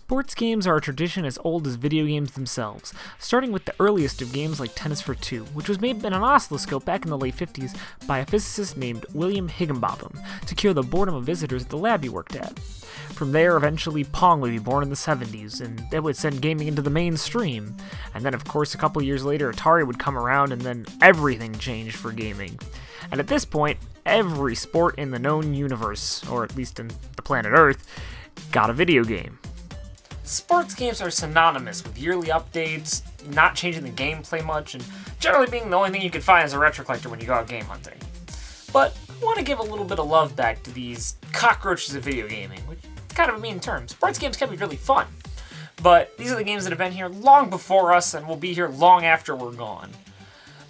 Sports games are a tradition as old as video games themselves, starting with the earliest of games like Tennis for Two, which was made in an oscilloscope back in the late 50s by a physicist named William Higginbotham to cure the boredom of visitors at the lab he worked at. From there, eventually, Pong would be born in the 70s, and that would send gaming into the mainstream. And then, of course, a couple years later, Atari would come around, and then everything changed for gaming. And at this point, every sport in the known universe, or at least in the planet Earth, got a video game. Sports games are synonymous with yearly updates, not changing the gameplay much, and generally being the only thing you can find as a retro collector when you go out game hunting. But I want to give a little bit of love back to these cockroaches of video gaming, which is kind of a mean term. Sports games can be really fun, but these are the games that have been here long before us and will be here long after we're gone.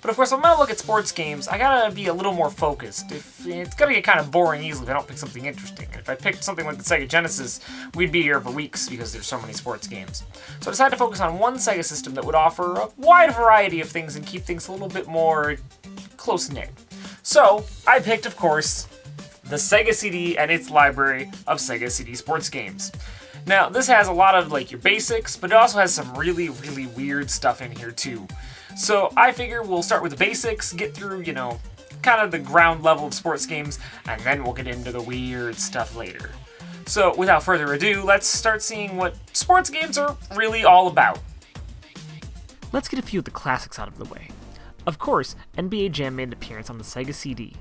But of course, when I look at sports games, I gotta be a little more focused. It's gonna get kind of boring easily if I don't pick something interesting. And if I picked something like the Sega Genesis, we'd be here for weeks because there's so many sports games. So I decided to focus on one Sega system that would offer a wide variety of things and keep things a little bit more close-knit. So I picked, of course, the Sega CD and its library of Sega CD sports games. Now, this has a lot of your basics, but it also has some really, really weird stuff in here too. So I figure we'll start with the basics, get through, kind of the ground level of sports games, and then we'll get into the weird stuff later. So without further ado, let's start seeing what sports games are really all about. Let's get a few of the classics out of the way. Of course, NBA Jam made an appearance on the Sega CD.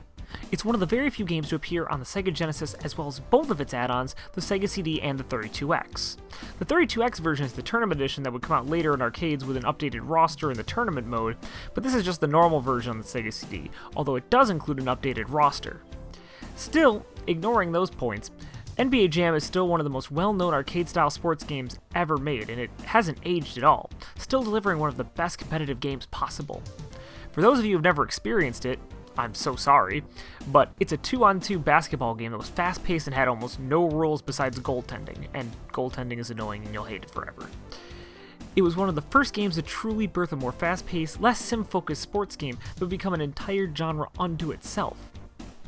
It's one of the very few games to appear on the Sega Genesis as well as both of its add-ons, the Sega CD and the 32X. The 32X version is the tournament edition that would come out later in arcades with an updated roster in the tournament mode, but this is just the normal version on the Sega CD, although it does include an updated roster. Still, ignoring those points, NBA Jam is still one of the most well-known arcade-style sports games ever made, and it hasn't aged at all, still delivering one of the best competitive games possible. For those of you who've never experienced it, I'm so sorry, but it's a 2-on-2 basketball game that was fast-paced and had almost no rules besides goaltending, and goaltending is annoying and you'll hate it forever. It was one of the first games to truly birth a more fast-paced, less sim-focused sports game that would become an entire genre unto itself.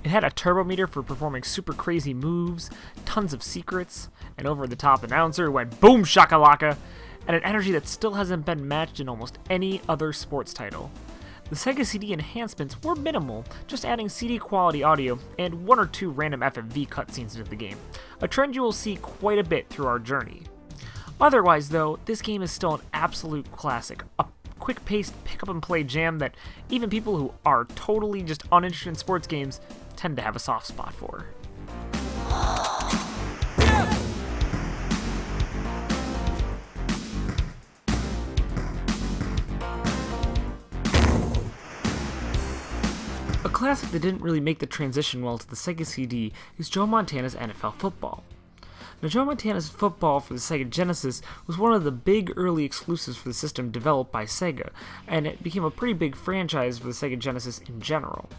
It had a turbometer for performing super crazy moves, tons of secrets, an over-the-top announcer who went boom shakalaka, and an energy that still hasn't been matched in almost any other sports title. The Sega CD enhancements were minimal, just adding CD quality audio and one or two random FMV cutscenes into the game, a trend you will see quite a bit through our journey. Otherwise though, this game is still an absolute classic, a quick-paced pick-up-and-play jam that even people who are totally just uninterested in sports games tend to have a soft spot for. A classic that didn't really make the transition well to the Sega CD is Joe Montana's NFL Football. Now, Joe Montana's Football for the Sega Genesis was one of the big early exclusives for the system developed by Sega, and it became a pretty big franchise for the Sega Genesis in general.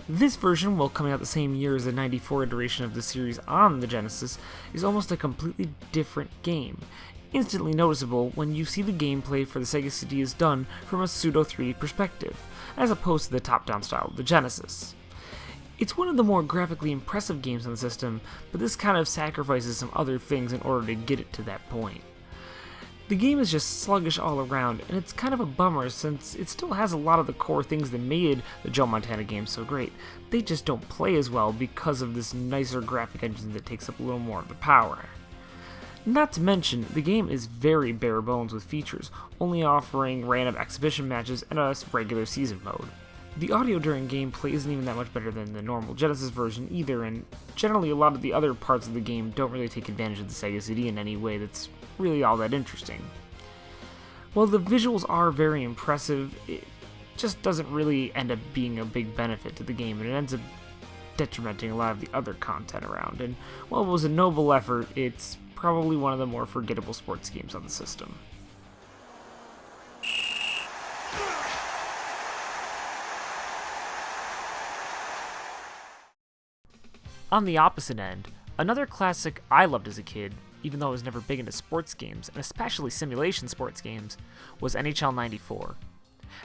This version, while coming out the same year as the 94 iteration of the series on the Genesis, is almost a completely different game. Instantly noticeable when you see the gameplay for the Sega CD is done from a pseudo 3D perspective, as opposed to the top-down style of the Genesis. It's one of the more graphically impressive games on the system, but this kind of sacrifices some other things in order to get it to that point. The game is just sluggish all around, and it's kind of a bummer since it still has a lot of the core things that made the Joe Montana game so great. They just don't play as well because of this nicer graphic engine that takes up a little more of the power. Not to mention, the game is very bare bones with features, only offering random exhibition matches and a regular season mode. The audio during gameplay isn't even that much better than the normal Genesis version either, and generally a lot of the other parts of the game don't really take advantage of the Sega CD in any way that's really all that interesting. While the visuals are very impressive, it just doesn't really end up being a big benefit to the game, and it ends up detrimenting a lot of the other content around, and while it was a noble effort, it's probably one of the more forgettable sports games on the system. On the opposite end, another classic I loved as a kid, even though I was never big into sports games, and especially simulation sports games, was NHL 94.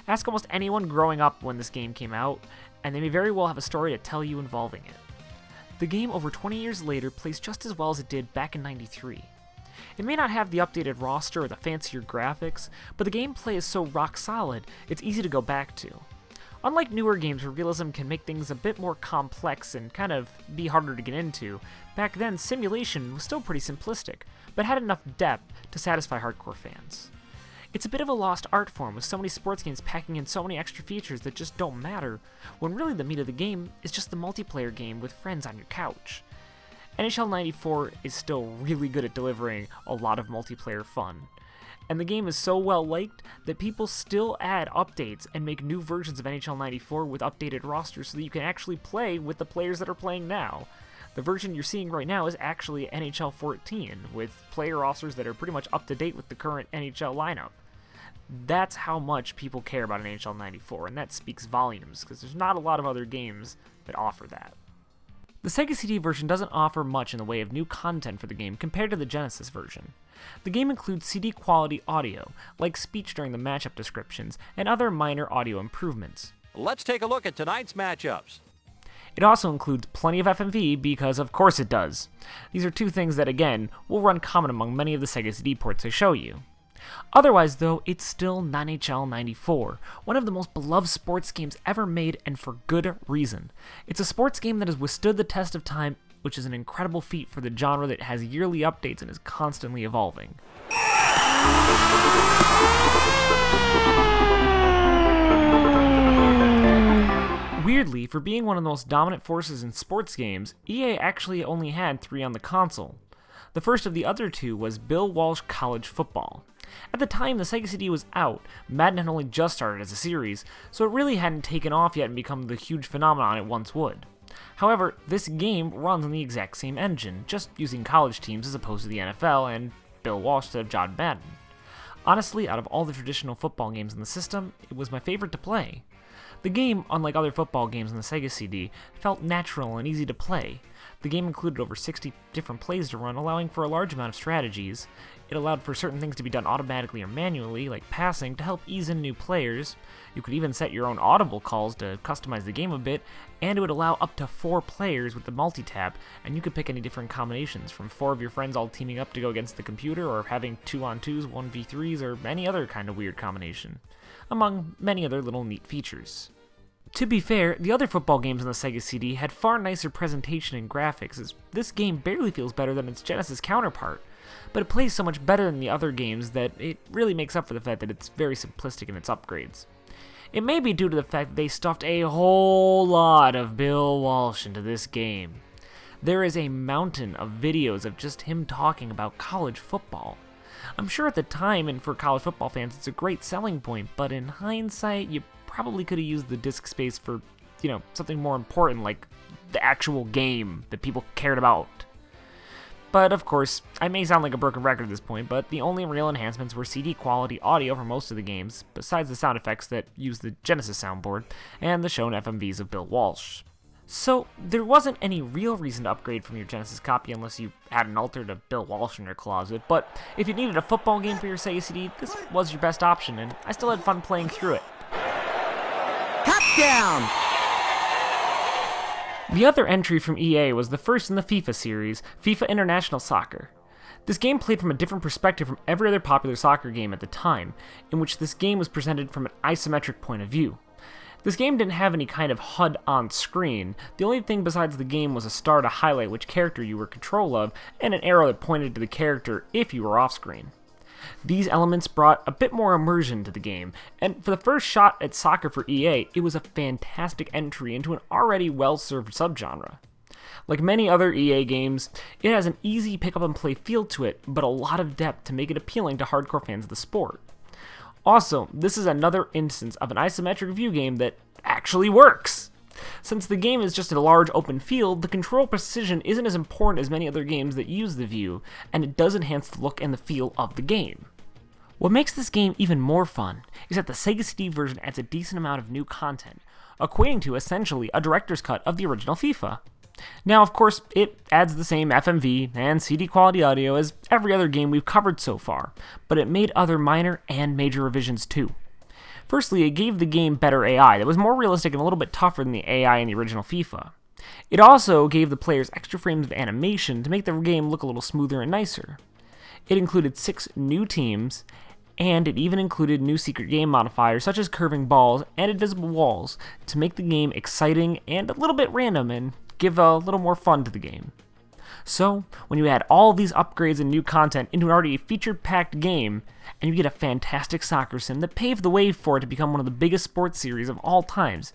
Ask almost anyone growing up when this game came out, and they may very well have a story to tell you involving it. The game over 20 years later plays just as well as it did back in '93. It may not have the updated roster or the fancier graphics, but the gameplay is so rock solid, it's easy to go back to. Unlike newer games where realism can make things a bit more complex and kind of be harder to get into, back then simulation was still pretty simplistic, but had enough depth to satisfy hardcore fans. It's a bit of a lost art form with so many sports games packing in so many extra features that just don't matter, when really the meat of the game is just the multiplayer game with friends on your couch. NHL 94 is still really good at delivering a lot of multiplayer fun, and the game is so well liked that people still add updates and make new versions of NHL 94 with updated rosters so that you can actually play with the players that are playing now. The version you're seeing right now is actually NHL 14, with player rosters that are pretty much up to date with the current NHL lineup. That's how much people care about NHL 94, and that speaks volumes, because there's not a lot of other games that offer that. The Sega CD version doesn't offer much in the way of new content for the game compared to the Genesis version. The game includes CD quality audio, like speech during the matchup descriptions, and other minor audio improvements. Let's take a look at tonight's matchups. It also includes plenty of FMV because of course it does. These are two things that, again, will run common among many of the Sega CD ports I show you. Otherwise, though, it's still NHL 94, one of the most beloved sports games ever made, and for good reason. It's a sports game that has withstood the test of time, which is an incredible feat for the genre that has yearly updates and is constantly evolving. Weirdly, for being one of the most dominant forces in sports games, EA actually only had 3 on the console. The first of the other 2 was Bill Walsh College Football. At the time the Sega CD was out, Madden had only just started as a series, so it really hadn't taken off yet and become the huge phenomenon it once would. However, this game runs on the exact same engine, just using college teams as opposed to the NFL and Bill Walsh instead of John Madden. Honestly, out of all the traditional football games in the system, it was my favorite to play. The game, unlike other football games on the Sega CD, felt natural and easy to play. The game included over 60 different plays to run, allowing for a large amount of strategies. It allowed for certain things to be done automatically or manually, like passing, to help ease in new players. You could even set your own audible calls to customize the game a bit, and it would allow up to 4 players with the multi-tap, and you could pick any different combinations, from 4 of your friends all teaming up to go against the computer, or having 2-on-2s, 1v3s, or any other kind of weird combination, among many other little neat features. To be fair, the other football games on the Sega CD had far nicer presentation and graphics, as this game barely feels better than its Genesis counterpart, but it plays so much better than the other games that it really makes up for the fact that it's very simplistic in its upgrades. It may be due to the fact that they stuffed a whole lot of Bill Walsh into this game. There is a mountain of videos of just him talking about college football. I'm sure at the time, and for college football fans, it's a great selling point, but in hindsight, you probably could have used the disk space for, something more important, like the actual game that people cared about. But of course, I may sound like a broken record at this point, but the only real enhancements were CD quality audio for most of the games, besides the sound effects that used the Genesis soundboard, and the shown FMVs of Bill Walsh. So, there wasn't any real reason to upgrade from your Genesis copy unless you had an altar to Bill Walsh in your closet, but if you needed a football game for your Sega CD, this was your best option, and I still had fun playing through it. Touchdown! The other entry from EA was the first in the FIFA series, FIFA International Soccer. This game played from a different perspective from every other popular soccer game at the time, in which this game was presented from an isometric point of view. This game didn't have any kind of HUD on screen. The only thing besides the game was a star to highlight which character you were in control of, and an arrow that pointed to the character if you were off screen. These elements brought a bit more immersion to the game, and for the first shot at soccer for EA, it was a fantastic entry into an already well-served subgenre. Like many other EA games, it has an easy pick-up-and-play feel to it, but a lot of depth to make it appealing to hardcore fans of the sport. Also, this is another instance of an isometric view game that actually works! Since the game is just a large open field, the control precision isn't as important as many other games that use the view, and it does enhance the look and the feel of the game. What makes this game even more fun is that the Sega CD version adds a decent amount of new content, equating to essentially a director's cut of the original FIFA. Now, of course, it adds the same FMV and CD quality audio as every other game we've covered so far, but it made other minor and major revisions too. Firstly, it gave the game better AI that was more realistic and a little bit tougher than the AI in the original FIFA. It also gave the players extra frames of animation to make the game look a little smoother and nicer. It included 6 new teams, and it even included new secret game modifiers such as curving balls and invisible walls to make the game exciting and a little bit random and give a little more fun to the game. So, when you add all these upgrades and new content into an already feature-packed game, and you get a fantastic soccer sim that paved the way for it to become one of the biggest sports series of all times.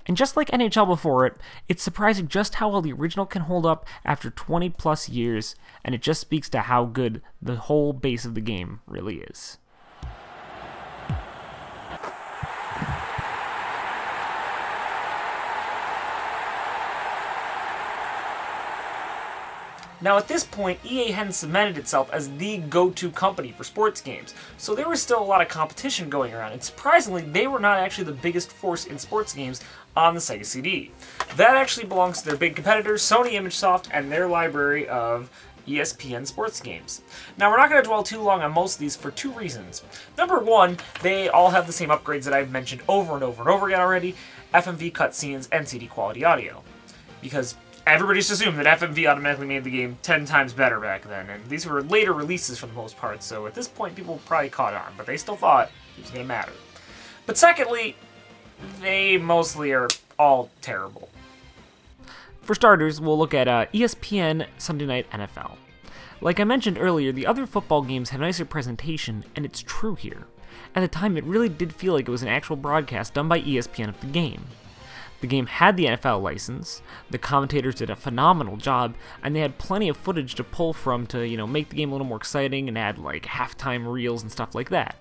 And just like NHL before it, it's surprising just how well the original can hold up after 20 plus years, and it just speaks to how good the whole base of the game really is. Now at this point, EA hadn't cemented itself as the go-to company for sports games, so there was still a lot of competition going around, and surprisingly, they were not actually the biggest force in sports games on the Sega CD. That actually belongs to their big competitors, Sony ImageSoft, and their library of ESPN sports games. Now we're not going to dwell too long on most of these for 2 reasons. Number 1, they all have the same upgrades that I've mentioned over and over and over again already, FMV cutscenes and CD quality audio. Because everybody just assumed that FMV automatically made the game 10 times better back then, and these were later releases for the most part, so at this point people probably caught on, but they still thought it was going to matter. But secondly, they mostly are all terrible. For starters, we'll look at ESPN Sunday Night NFL. Like I mentioned earlier, the other football games have nicer presentation, and it's true here. At the time, it really did feel like it was an actual broadcast done by ESPN of the game. The game had the NFL license, the commentators did a phenomenal job, and they had plenty of footage to pull from to, make the game a little more exciting and add like halftime reels and stuff like that.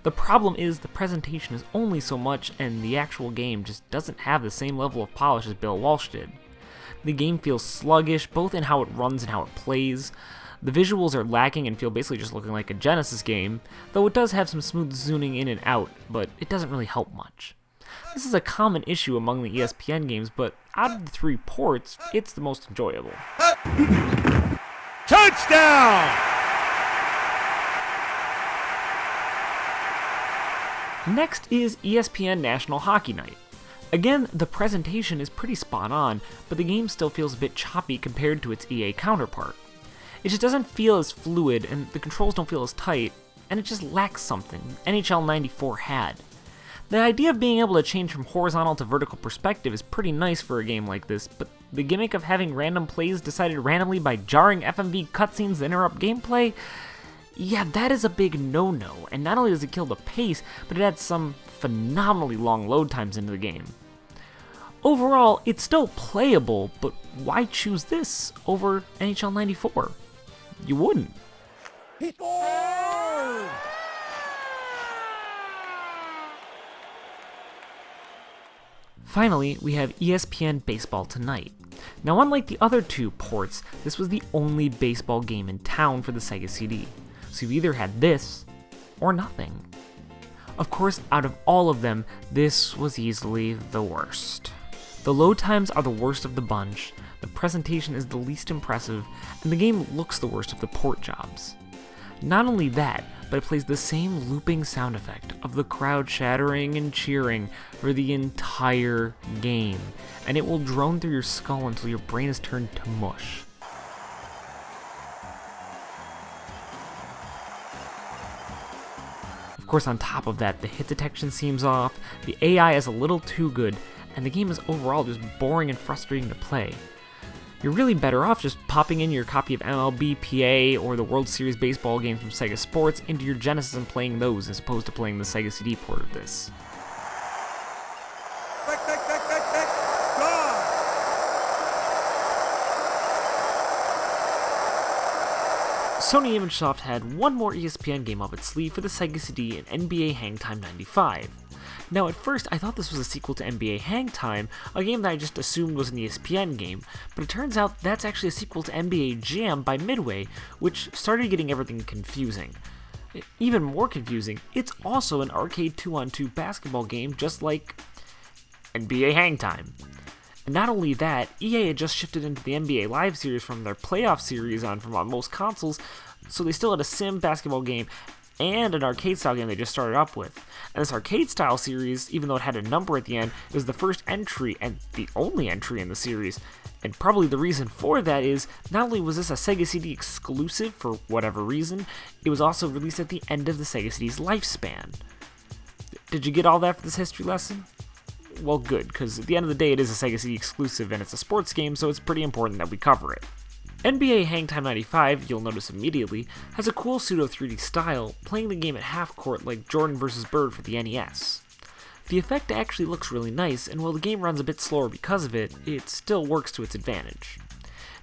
The problem is the presentation is only so much, and the actual game just doesn't have the same level of polish as Bill Walsh did. The game feels sluggish, both in how it runs and how it plays. The visuals are lacking and feel basically just looking like a Genesis game, though it does have some smooth zooming in and out, but it doesn't really help much. This is a common issue among the ESPN games, but out of the 3 ports, it's the most enjoyable. Touchdown! Next is ESPN National Hockey Night. Again, the presentation is pretty spot on, but the game still feels a bit choppy compared to its EA counterpart. It just doesn't feel as fluid, and the controls don't feel as tight, and it just lacks something NHL 94 had. The idea of being able to change from horizontal to vertical perspective is pretty nice for a game like this, but the gimmick of having random plays decided randomly by jarring FMV cutscenes that interrupt gameplay, yeah, that is a big no-no, and not only does it kill the pace, but it adds some phenomenally long load times into the game. Overall, it's still playable, but why choose this over NHL 94? You wouldn't. Finally, we have ESPN Baseball tonight. Now, unlike the other 2 ports, this was the only baseball game in town for the Sega CD, so you either had this or nothing. Of course, out of all of them, this was easily the worst. The load times are the worst of the bunch, the presentation is the least impressive, and the game looks the worst of the port jobs. Not only that, but it plays the same looping sound effect of the crowd shattering and cheering for the entire game, and it will drone through your skull until your brain is turned to mush. Of course, on top of that, the hit detection seems off, the AI is a little too good, and the game is overall just boring and frustrating to play. You're really better off just popping in your copy of MLB PA or the World Series baseball game from Sega Sports into your Genesis and playing those as opposed to playing the Sega CD port of this. Sony ImageSoft had one more ESPN game up its sleeve for the Sega CD in NBA Hang Time 95. Now at first I thought this was a sequel to NBA Hang Time, a game that I just assumed was an ESPN game, but it turns out that's actually a sequel to NBA Jam by Midway, which started getting everything confusing. Even more confusing, it's also an arcade 2-on-2 basketball game just like NBA Hang Time. And not only that, EA had just shifted into the NBA Live series from their playoff series on most consoles, so they still had a sim basketball game and an arcade-style game they just started up with. And this arcade-style series, even though it had a number at the end, it was the first entry and the only entry in the series, And probably the reason for that is, not only was this a Sega CD exclusive for whatever reason, it was also released at the end of the Sega CD's lifespan. Did you get all that for this history lesson? Well, good, because at the end of the day it is a Sega CD exclusive and it's a sports game, so it's pretty important that we cover it. NBA Hangtime 95, you'll notice immediately, has a cool pseudo 3D style, playing the game at half court like Jordan vs. Bird for the NES. The effect actually looks really nice, and while the game runs a bit slower because of it, it still works to its advantage.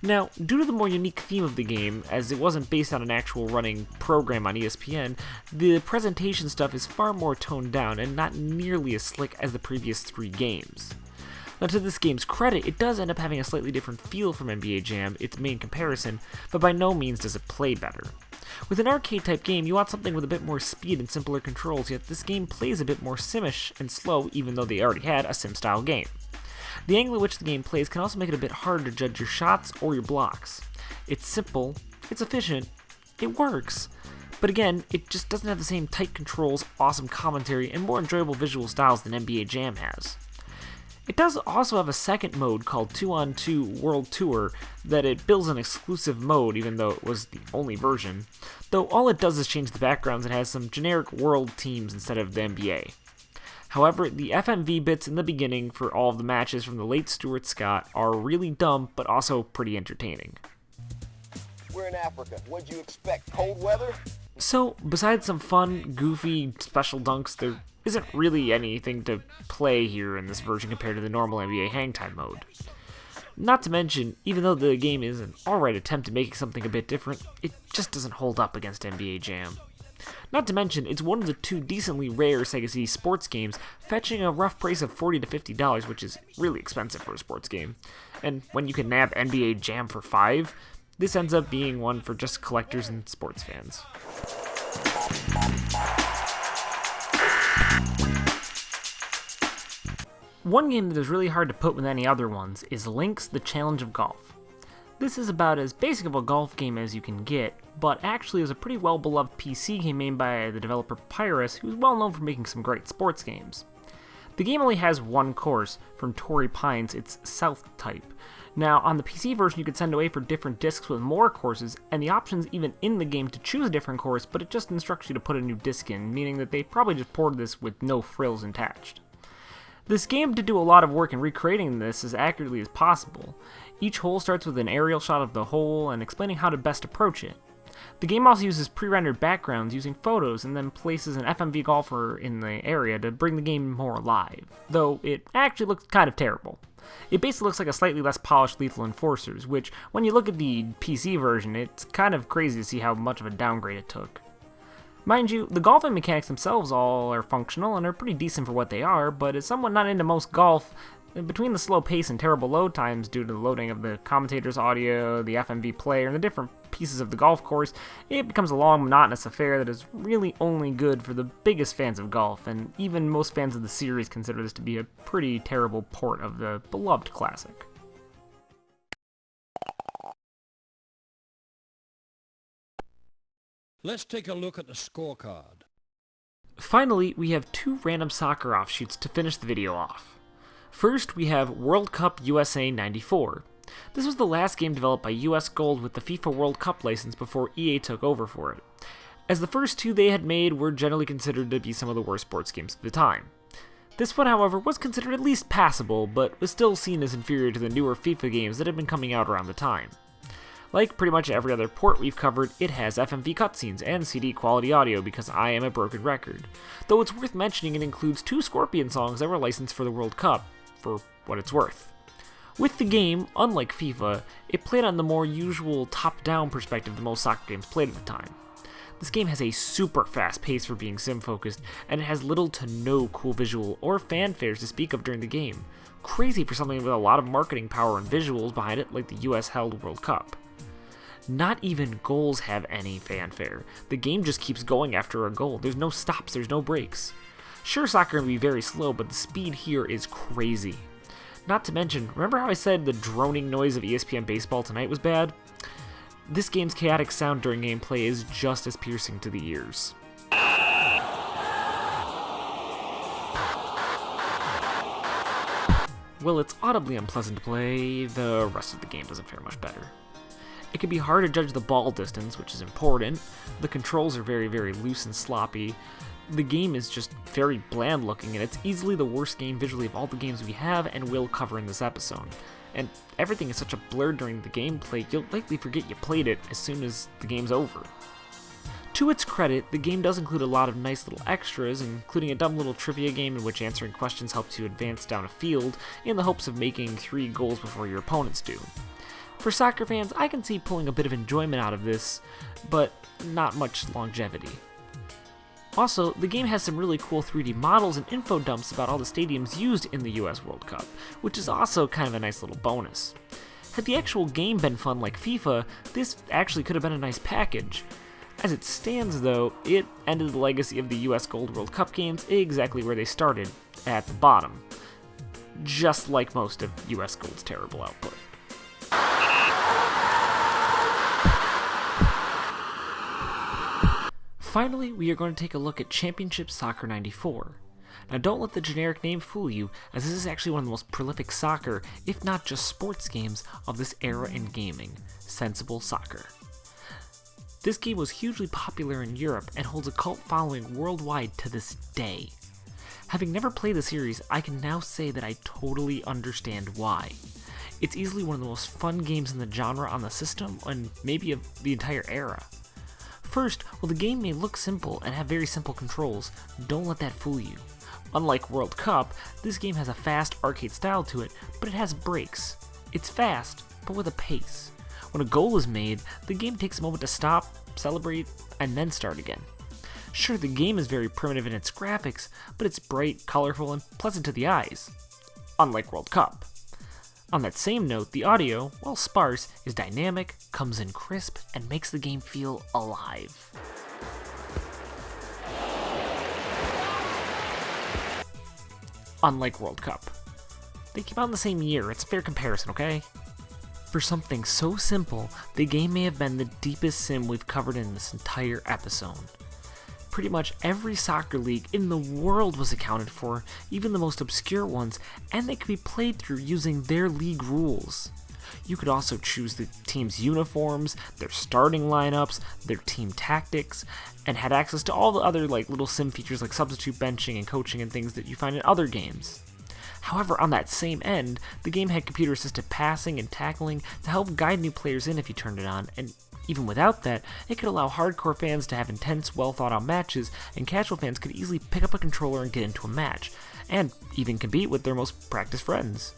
Now, due to the more unique theme of the game, as it wasn't based on an actual running program on ESPN, the presentation stuff is far more toned down and not nearly as slick as the previous 3 games. Now, to this game's credit, it does end up having a slightly different feel from NBA Jam, its main comparison, but by no means does it play better. With an arcade-type game, you want something with a bit more speed and simpler controls, yet this game plays a bit more simish and slow, even though they already had a sim-style game. The angle at which the game plays can also make it a bit harder to judge your shots or your blocks. It's simple, it's efficient, it works, but again, it just doesn't have the same tight controls, awesome commentary, and more enjoyable visual styles than NBA Jam has. It does also have a second mode called 2-on-2 World Tour that it builds an exclusive mode, even though it was the only version, though all it does is change the backgrounds and has some generic world teams instead of the NBA. However, the FMV bits in the beginning for all of the matches from the late Stuart Scott are really dumb, but also pretty entertaining. We're in Africa. What'd you expect? Cold weather? So, besides some fun, goofy, special dunks, there isn't really anything to play here in this version compared to the normal NBA Hangtime mode. Not to mention, even though the game is an alright attempt at making something a bit different, it just doesn't hold up against NBA Jam. Not to mention, it's one of the 2 decently rare Sega CD sports games, fetching a rough price of $40 to $50, which is really expensive for a sports game. And when you can nab NBA Jam for $5, this ends up being one for just collectors and sports fans. One game that is really hard to put with any other ones is Link's The Challenge of Golf. This is about as basic of a golf game as you can get, but actually is a pretty well-beloved PC game made by the developer Papyrus, who's well known for making some great sports games. The game only has one course, from Torrey Pines, its South type. Now, on the PC version you could send away for different discs with more courses, and the option's even in the game to choose a different course, but it just instructs you to put a new disc in, meaning that they probably just ported this with no frills attached. This game did do a lot of work in recreating this as accurately as possible. Each hole starts with an aerial shot of the hole and explaining how to best approach it. The game also uses pre-rendered backgrounds using photos and then places an FMV golfer in the area to bring the game more alive, though it actually looks kind of terrible. It basically looks like a slightly less polished Lethal Enforcers, which, when you look at the PC version, it's kind of crazy to see how much of a downgrade it took. Mind you, the golfing mechanics themselves all are functional and are pretty decent for what they are, but as someone not into most golf, between the slow pace and terrible load times due to the loading of the commentator's audio, the FMV player, and the different pieces of the golf course, it becomes a long, monotonous affair that is really only good for the biggest fans of golf, and even most fans of the series consider this to be a pretty terrible port of the beloved classic. Let's take a look at the scorecard. Finally, we have 2 random soccer offshoots to finish the video off. First, we have World Cup USA 94. This was the last game developed by US Gold with the FIFA World Cup license before EA took over for it. As the first 2 they had made were generally considered to be some of the worst sports games of the time. This one, however, was considered at least passable, but was still seen as inferior to the newer FIFA games that had been coming out around the time. Like pretty much every other port we've covered, it has FMV cutscenes and CD quality audio because I am a broken record. Though it's worth mentioning it includes 2 Scorpion songs that were licensed for the World Cup, for what it's worth. With the game, unlike FIFA, it played on the more usual top-down perspective that most soccer games played at the time. This game has a super fast pace for being sim-focused, and it has little to no cool visual or fanfares to speak of during the game. Crazy for something with a lot of marketing power and visuals behind it like the US-held World Cup. Not even goals have any fanfare. The game just keeps going after a goal. There's no stops, there's no breaks. Sure, soccer can be very slow, but the speed here is crazy. Not to mention, remember how I said the droning noise of ESPN Baseball tonight was bad? This game's chaotic sound during gameplay is just as piercing to the ears. while it's audibly unpleasant to play, the rest of the game doesn't fare much better. It can be hard to judge the ball distance, which is important. The controls are very, very loose and sloppy. The game is just very bland looking, and it's easily the worst game visually of all the games we have and will cover in this episode. And everything is such a blur during the gameplay, you'll likely forget you played it as soon as the game's over. To its credit, the game does include a lot of nice little extras, including a dumb little trivia game in which answering questions helps you advance down a field in the hopes of making 3 goals before your opponents do. For soccer fans, I can see pulling a bit of enjoyment out of this, but not much longevity. Also, the game has some really cool 3D models and info dumps about all the stadiums used in the US World Cup, which is also kind of a nice little bonus. Had the actual game been fun like FIFA, this actually could have been a nice package. As it stands though, it ended the legacy of the US Gold World Cup games exactly where they started, at the bottom. Just like most of US Gold's terrible output. Finally, we are going to take a look at Championship Soccer 94. Now don't let the generic name fool you, as this is actually one of the most prolific soccer, if not just sports games, of this era in gaming, sensible soccer. This game was hugely popular in Europe and holds a cult following worldwide to this day. Having never played the series, I can now say that I totally understand why. It's easily one of the most fun games in the genre on the system, and maybe of the entire era. First, while the game may look simple and have very simple controls, don't let that fool you. Unlike World Cup, this game has a fast arcade style to it, but it has breaks. It's fast, but with a pace. When a goal is made, the game takes a moment to stop, celebrate, and then start again. Sure, the game is very primitive in its graphics, but it's bright, colorful, and pleasant to the eyes. Unlike World Cup. On that same note, the audio, while sparse, is dynamic, comes in crisp, and makes the game feel alive. Unlike World Cup. They came out in the same year, it's a fair comparison, okay? For something so simple, the game may have been the deepest sim we've covered in this entire episode. Pretty much every soccer league in the world was accounted for, even the most obscure ones, and they could be played through using their league rules. You could also choose the team's uniforms, their starting lineups, their team tactics, and had access to all the other little sim features like substitute benching and coaching and things that you find in other games. However, on that same end, the game had computer-assisted passing and tackling to help guide new players in if you turned it on, and even without that, it could allow hardcore fans to have intense, well-thought-out matches, and casual fans could easily pick up a controller and get into a match, and even compete with their most practiced friends.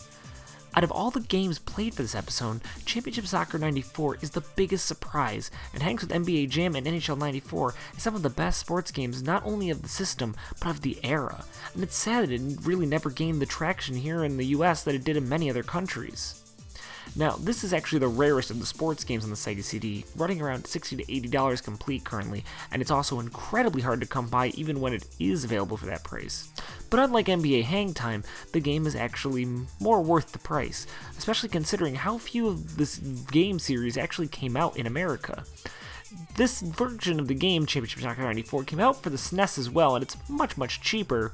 Out of all the games played for this episode, Championship Soccer 94 is the biggest surprise, and hangs with NBA Jam and NHL 94 as some of the best sports games not only of the system, but of the era, and it's sad that it really never gained the traction here in the US that it did in many other countries. Now, this is actually the rarest of the sports games on the Sega CD, running around $60 to $80 complete currently, and it's also incredibly hard to come by even when it is available for that price. But unlike NBA Hang Time, the game is actually more worth the price, especially considering how few of this game series actually came out in America. This version of the game, Championship Soccer 94, came out for the SNES as well, and it's much, much cheaper.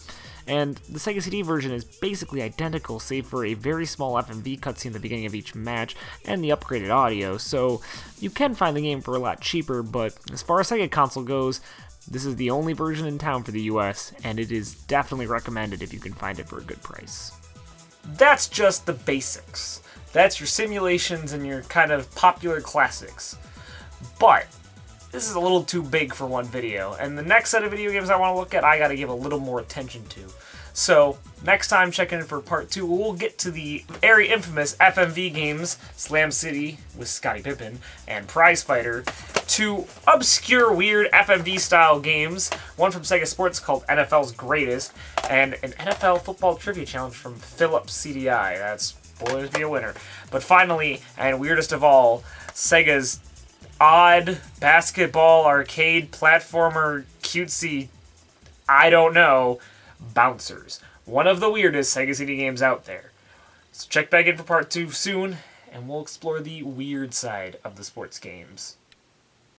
And the Sega CD version is basically identical, save for a very small FMV cutscene at the beginning of each match, and the upgraded audio, so you can find the game for a lot cheaper, but as far as Sega console goes, this is the only version in town for the US, and it is definitely recommended if you can find it for a good price. That's just the basics. That's your simulations and your kind of popular classics. But this is a little too big for one video, and the next set of video games I want to look at, I gotta give a little more attention to. So, next time, check in for part 2, we'll get to the very infamous FMV games, Slam City with Scottie Pippen, and Prize Fighter, 2 obscure, weird FMV-style games, one from Sega Sports called NFL's Greatest, and an NFL football trivia challenge from Philips CDI. That's spoilers be a winner. But finally, and weirdest of all, Sega's odd basketball arcade platformer cutesy, I don't know, Bouncers. One of the weirdest Sega CD games out there. So check back in for part 2 soon, and we'll explore the weird side of the sports games.